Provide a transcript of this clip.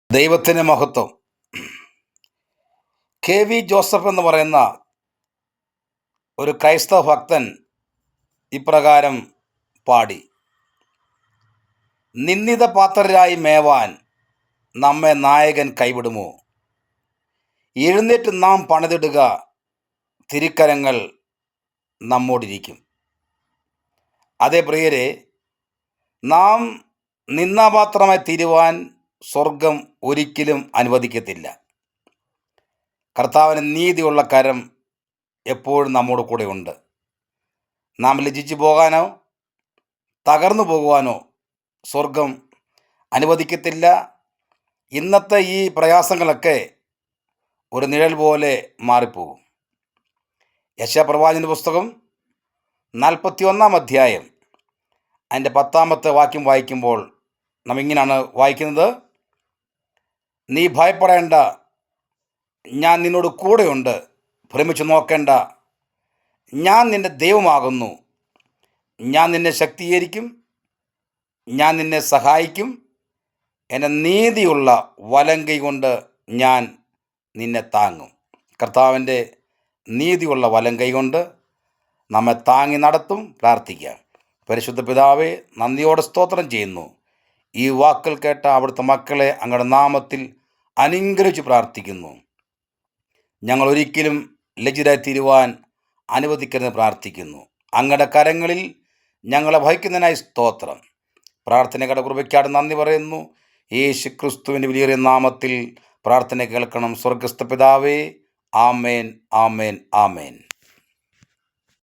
ദൈവത്തിന് മഹത്വം. കെ.വി. ജോസഫ് എന്ന് പറയുന്ന ഒരു ക്രൈസ്തവ ഭക്തൻ ഇപ്രകാരം പാടി: നിന്ദിത പാത്രരായി മേവാൻ നമ്മെ നായകൻ കൈവിടുമോ? എഴുന്നേറ്റ് നാം പണിതിടുക, തിരുക്കരങ്ങൾ നമ്മോടിരിക്കും. അതേ പ്രിയരെ, നാം നിന്ദാപാത്രമായി തീരുവാൻ സ്വർഗം ഒരിക്കലും അനുവദിക്കത്തില്ല. കർത്താവിന് നീതിയുള്ള കരം എപ്പോഴും നമ്മോട് കൂടെ ഉണ്ട്. നാം ലജ്ജിച്ചു പോകാനോ തകർന്നു പോകുവാനോ സ്വർഗം അനുവദിക്കത്തില്ല. ഇന്നത്തെ ഈ പ്രയാസങ്ങളൊക്കെ ഒരു നിഴൽ പോലെ മാറിപ്പോകും. യെശയ്യാപ്രവാചകന്റെ പുസ്തകം 41 അധ്യായം അതിൻ്റെ 10 വാക്യം വായിക്കുമ്പോൾ നാം ഇങ്ങനെയാണ് വായിക്കുന്നത്: നീ ഭയപ്പെടേണ്ട, ഞാൻ നിന്നോട് കൂടെയുണ്ട്. ഭ്രമിച്ചു നോക്കേണ്ട, ഞാൻ നിന്റെ ദൈവമാകുന്നു. ഞാൻ നിന്നെ ശക്തീകരിക്കും, ഞാൻ നിന്നെ സഹായിക്കും. എൻ്റെ നീതിയുള്ള വലങ്കൈ കൊണ്ട് ഞാൻ നിന്നെ താങ്ങും. കർത്താവിൻ്റെ നീതിയുള്ള വലങ്കൈ കൊണ്ട് നമ്മെ താങ്ങി നടത്തും. പ്രാർത്ഥിക്കാം. പരിശുദ്ധ പിതാവേ, നന്ദിയോടെ സ്തോത്രം ചെയ്യുന്നു. ഈ വാക്കുകൾ കേട്ട അവിടുത്തെ മക്കളെ അങ്ങയുടെ നാമത്തിൽ അനുഗ്രഹിച്ച് പ്രാർത്ഥിക്കുന്നു. ഞങ്ങൾ ഒരിക്കലും ലജ്ജിതരായി തീരുവാൻ അനുവദിക്കരുതെന്ന് പ്രാർത്ഥിക്കുന്നു. അങ്ങയുടെ കരങ്ങളിൽ ഞങ്ങളെ വഹിക്കുന്നതിനായി സ്തോത്രം. പ്രാർത്ഥനയുടെ കൃപയ്ക്കാട് നന്ദി പറയുന്നു. യേശു ക്രിസ്തുവിൻ്റെ വലിയ നാമത്തിൽ പ്രാർത്ഥന കേൾക്കണം സ്വർഗസ്ഥ പിതാവേ. ആമേൻ, ആമേൻ, ആമേൻ.